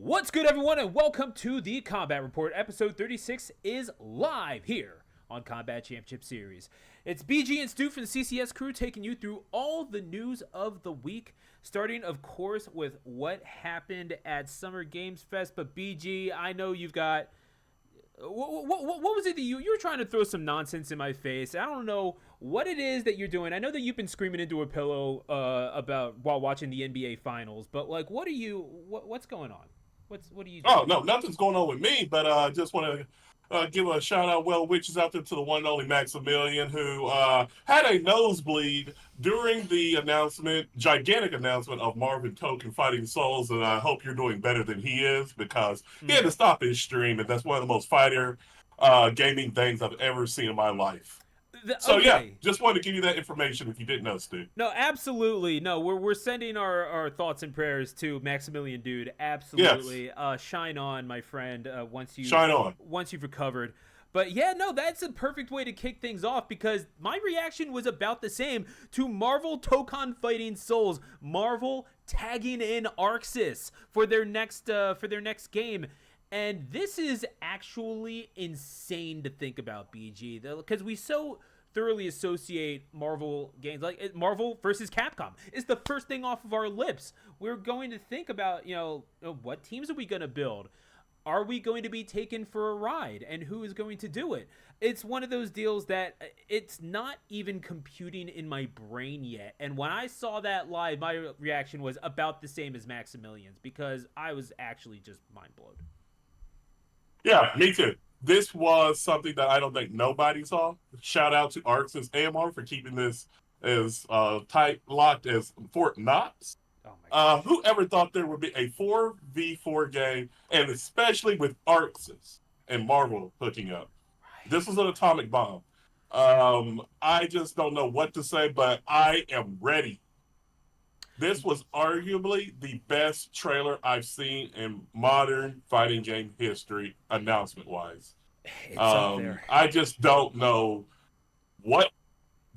What's good, everyone, and welcome to the Combat Report. Episode 36 is live here on Combat Championship Series. It's BG and Stu from the CCS crew taking you through all the news of the week, starting, of course, with what happened at Summer Games Fest. But BG, I know you've got... What was it that you were trying to throw some nonsense in my face? I don't know what it is that you're doing. I know that you've been screaming into a pillow about while watching the NBA Finals, but like, what's going on? What are you doing? Oh no, nothing's going on with me. But I just want to give a shout out, well wishes out there to the one and only Maximilian, who had a nosebleed during the gigantic announcement of Marvel Tokon fighting Souls, and I hope you're doing better than he is because he had to stop his stream, and that's one of the most fighter gaming things I've ever seen in my life. So yeah, Okay. just wanted to give you that information if you didn't know, Stu. No, absolutely. No, we're sending our thoughts and prayers to Maximilian, dude. Yes, Absolutely. Shine on, my friend. shine on. Once you've recovered. But yeah, no, that's a perfect way to kick things off because my reaction was about the same to Marvel Tokon fighting Souls. Marvel tagging in Arxis for their next game. And this is actually insane to think about, BG, because we so thoroughly associate Marvel games like Marvel versus Capcom is the first thing off of our lips. We're going to think about, what teams are we going to build? Are we going to be taken for a ride, and who is going to do it? It's one of those deals that it's not even computing in my brain yet. And when I saw that live, my reaction was about the same as Maximilian's because I was actually just mind blown. Yeah, me too. This was something that I don't think nobody saw. Shout out to Arxis AMR for keeping this as tight locked as Fort Knox. Oh my gosh. Whoever thought there would be a 4v4 game, and especially with Arxis and Marvel hooking up? This Right. was an atomic bomb. I just don't know what to say, but I am ready. This was arguably the best trailer I've seen in modern fighting game history, announcement wise. It's up there. I just don't know what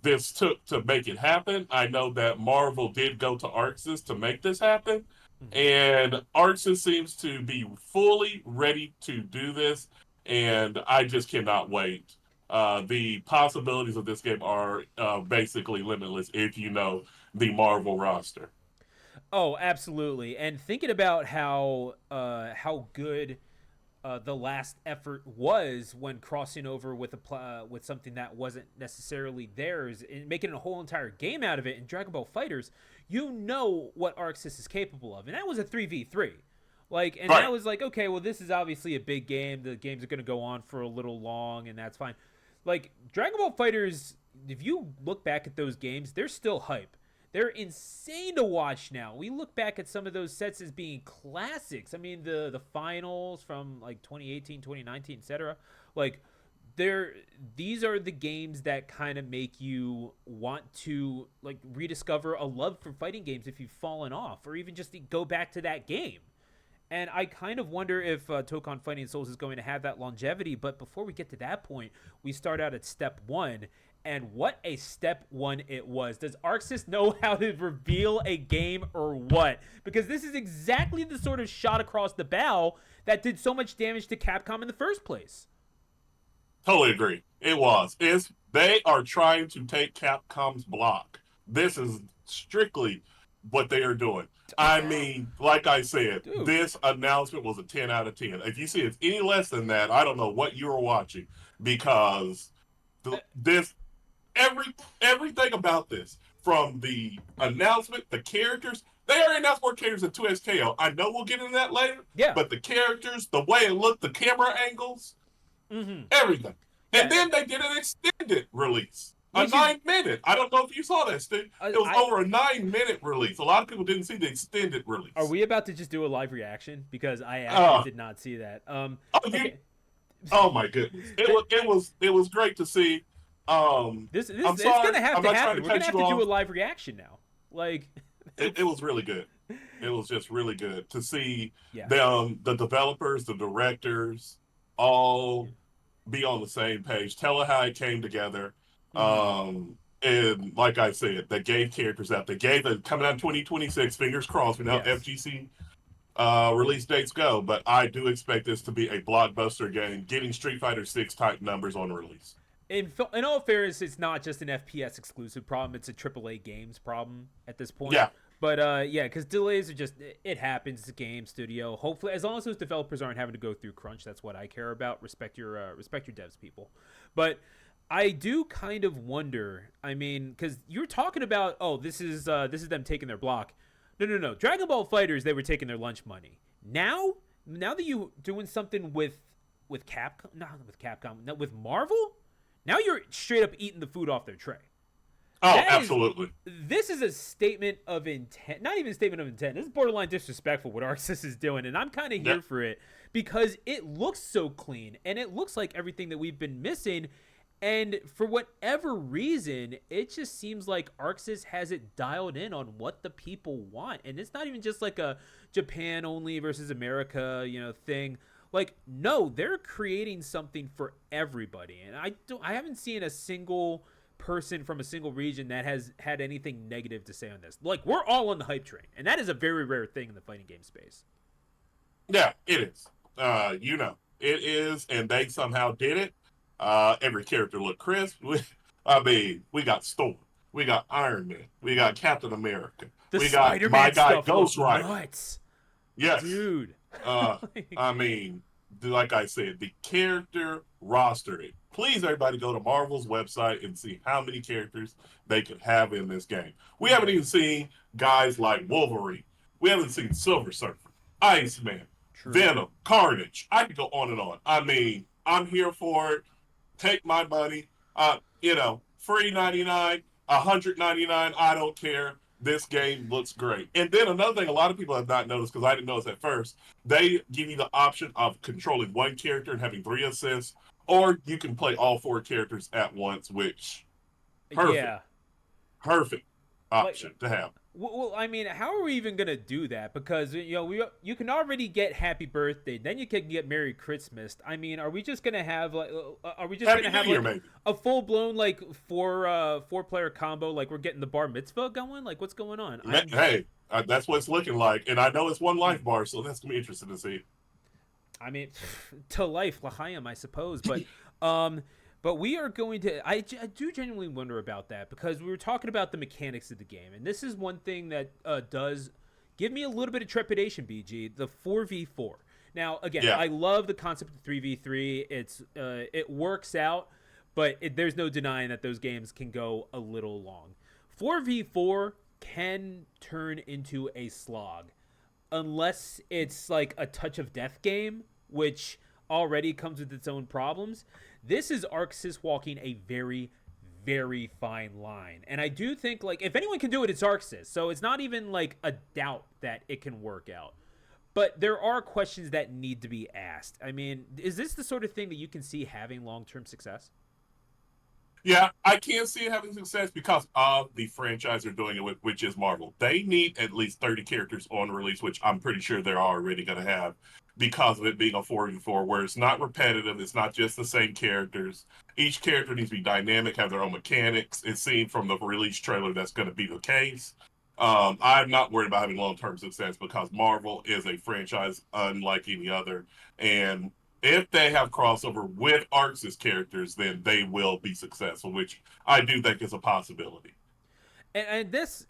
this took to make it happen. I know that Marvel did go to Arxis to make this happen, Mhm. and Arxis seems to be fully ready to do this, and I just cannot wait. The possibilities of this game are basically limitless if you know the Marvel roster. Oh, absolutely. And thinking about how good the last effort was when crossing over with with something that wasn't necessarily theirs and making a whole entire game out of it in Dragon Ball Fighters, you know what Arxis is capable of, and that was a 3v3. Like, and Right. that was like, okay, well, this is obviously a big game. The games are going to go on for a little long, and that's fine. Like Dragon Ball Fighters, if you look back at those games, they're still hype. They're insane to watch now. We look back at some of those sets as being classics. I mean, the finals from like 2018, 2019, etc. Like they're these are the games that kind of make you want to like rediscover a love for fighting games if you've fallen off or even just to go back to that game. And I kind of wonder if Tokon Fighting Souls is going to have that longevity. But before we get to that point, we start out at step one. And what a step one it was. Does Arxis know how to reveal a game or what? Because this is exactly the sort of shot across the bow that did so much damage to Capcom in the first place. Totally agree. It was. It's they are trying to take Capcom's block. This is strictly what they are doing. I mean, like I said, Dude. this announcement was a 10 out of 10. If you see it's any less than that, I don't know what you were watching because this everything about this from the announcement, the characters, they already announced more characters than 2SKO. I know we'll get into that later, Yeah. but the characters, the way it looked, the camera angles, Mm-hmm. everything. And Yeah. then they did an extended release. A Which is 9 minute. I don't know if you saw that, Steve. It was I over a 9 minute release. A lot of people didn't see the extended are release. we about to just do a live reaction? Because I actually Uh did not see that. oh, Okay. oh my goodness. It was great to see. This I'm it's sorry. gonna have I'm to not trying happen. to We're gonna cut have you to do a off. live reaction now. Like, It was really good. It was just really good to see yeah. them, the developers, the directors, all be on the same page. Tell her how it came together. Mm-hmm. And like I said, they gave characters out. They gave it coming out in 2026. Fingers crossed. We know Yes. FGC release dates go, but I do expect this to be a blockbuster game, getting Street Fighter 6 type numbers on release. In all fairness, it's not just an FPS exclusive problem; it's a AAA games problem at this point. Yeah, But yeah, because delays are just it happens. It's a game studio. Hopefully, as long as those developers aren't having to go through crunch, that's what I care about. Respect your devs, people. But I do kind of wonder. I mean, because you're talking about, oh, this is them taking their block. No, no, no. Dragon Ball Fighters, they were taking their lunch money. Now that you doing something with Capcom, not with Capcom, no, with Marvel, now you're straight up eating the food off their tray. oh, That is, absolutely. this is a statement of intent. Not even a statement of intent. This is borderline disrespectful what Arxis is doing, and I'm kind of here Yep. for it because it looks so clean and it looks like everything that we've been missing. And for whatever reason, it just seems like Arxis has it dialed in on what the people want, and it's not even just like a Japan only versus America, thing. Like, no, they're creating something for everybody, and I haven't seen a single person from a single region that has had anything negative to say on this. Like, we're all on the hype train, and that is a very rare thing in the fighting game space. Yeah, it is. It is, and they somehow did it. Every character looked crisp. I mean, we got Storm, we got Iron Man, we got Captain America, The we got my Spider-Man guy stuff Ghost looked Rider. nuts, Yes. dude. Uh, Like, I mean, like I said, the character roster. Please, everybody, go to Marvel's website and see how many characters they could have in this game. We haven't even seen guys like Wolverine. We haven't seen Silver Surfer, Iceman, true. Venom, Carnage. I could go on and on. I mean, I'm here for it. Take my money. Free 99, 199. I don't care. This game looks great. And then another thing a lot of people have not noticed because I didn't notice at first, they give you the option of controlling one character and having 3 assists, or you can play all 4 characters at once, which perfect, Yeah. perfect Like, option to have. well, I mean, how are we even gonna do that? Because you can already get Happy Birthday, then you can get Merry Christmas. I mean, are we just gonna have like, are we just Happy gonna New have Year, like maybe. a full blown like four player combo? Like we're getting the bar mitzvah going? Like what's going on? Hey, that's what it's looking like. And I know it's one life bar, so that's going to be interesting to see. I mean, to life, L'chaim, I suppose. Um, but we are going to. I do genuinely wonder about that because we were talking about the mechanics of the game, and this is one thing that does give me a little bit of trepidation. BG, the 4v4. Now, again, Yeah. I love the concept of 3v3. It works out, but there's no denying that those games can go a little long. 4v4 can turn into a slog unless it's like a touch of death game, which already comes with its own problems. This is Arxis walking a very, very fine line. And I do think, like, if anyone can do it, it's Arxis. So it's not even like a doubt that it can work out. But there are questions that need to be asked. I mean, is this the sort of thing that you can see having long term success? Yeah, I can't see it having success because of the franchise they're doing it with, which is Marvel. They need at least 30 characters on release, which I'm pretty sure they're already going to have because of it being a 4v4, where it's not repetitive. It's not just the same characters. Each character needs to be dynamic, have their own mechanics. It seemed from the release trailer that's going to be the case. I'm not worried about having long term success because Marvel is a franchise unlike any other. And if they have crossover with Arx's characters, then they will be successful, which I do think is a possibility. And this,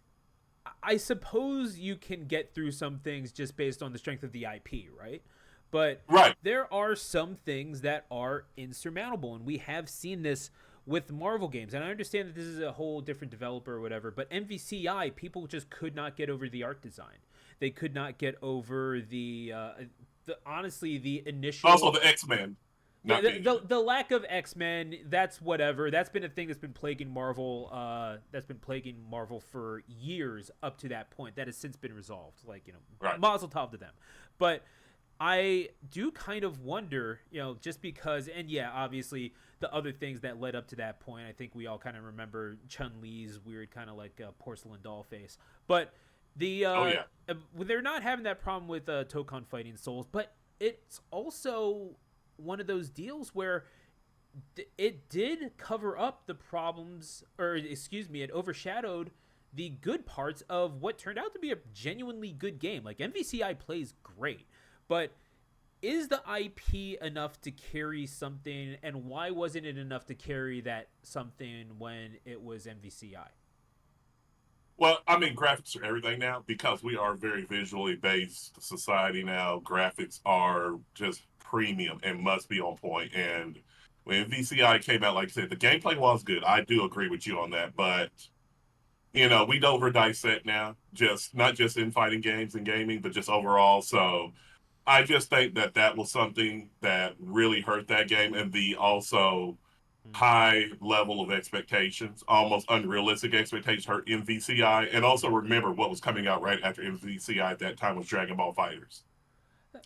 I suppose you can get through some things just based on the strength of the IP, right? But Right. there are some things that are insurmountable, and we have seen this with Marvel games. And I understand that this is a whole different developer or whatever, but MVCI, people just could not get over the art design. They could not get over the honestly the Also, initial the X Men yeah, not being in it. the lack of X-Men, that's whatever. That's been a thing that's been plaguing Marvel. That's been plaguing Marvel for years up to that point. That has since been resolved. Like Right. Mazel tov to them. But I do kind of wonder, just because, and yeah, obviously the other things that led up to that point. I think we all kind of remember Chun Li's weird kind of like porcelain doll face. But the Oh, yeah. they're not having that problem with Tokon fighting souls, but it's also one of those deals where it did cover up the problems, or excuse me, it overshadowed the good parts of what turned out to be a genuinely good game. Like MVCI plays great, but is the IP enough to carry something, and why wasn't it enough to carry that something when it was MVCI? Well, I mean, graphics are everything now because we are very visually based society now. Graphics are just premium and must be on point. And when VCI came out, like I said, the gameplay was good. I do agree with you on that. But, we don't over dissect now, just not just in fighting games and gaming, but just overall. So I just think that that was something that really hurt that game. And the also Hmm. high level of expectations, almost unrealistic expectations hurt MVCI. And also remember what was coming out right after MVCI at that time was Dragon Ball Fighters.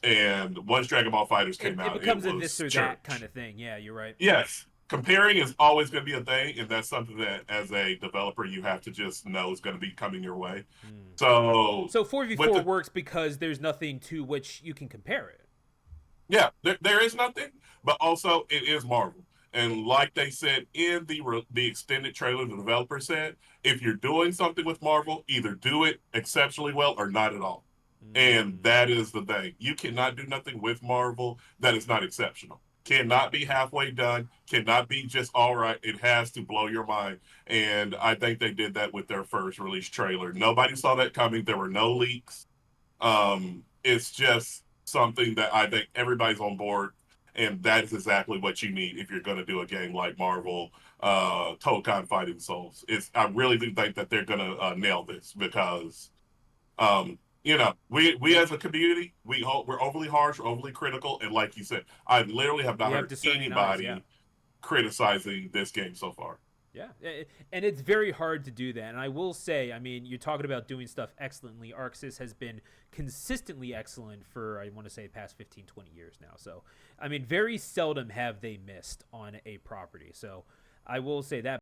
And once Dragon Ball Fighters It, came it out, it becomes a this was or that kind church. of thing. Yeah, you're right. Yes, comparing is always going to be a thing, and that's something that as a developer you have to just know is going to be coming your way. Hmm. So So with 4v4 the works because there's nothing to which you can compare it. yeah, there is nothing, but also it is Marvel. And like they said in the extended trailer, the developer said, if you're doing something with Marvel, either do it exceptionally well or not at all. And Mm. that is the thing. You cannot do nothing with Marvel that is not exceptional. Cannot be halfway done. Cannot be just all right. It has to blow your mind. And I think they did that with their first release trailer. Nobody saw that coming. There were no leaks. It's just something that I think everybody's on board, and that is exactly what you need if you're going to do a game like Marvel Tokon Fighting Souls. I really do think that they're going to nail this because we as a community we're overly harsh, we're overly critical, and like you said, I literally have We not have heard discerning eyes, yeah. anybody criticizing this game so far. Yeah, and it's very hard to do that. And I will say, I mean, you're talking about doing stuff excellently. Arxis has been consistently excellent for, I want to say, the past 15, 20 years now. So, I mean, very seldom have they missed on a property. So, I will say that.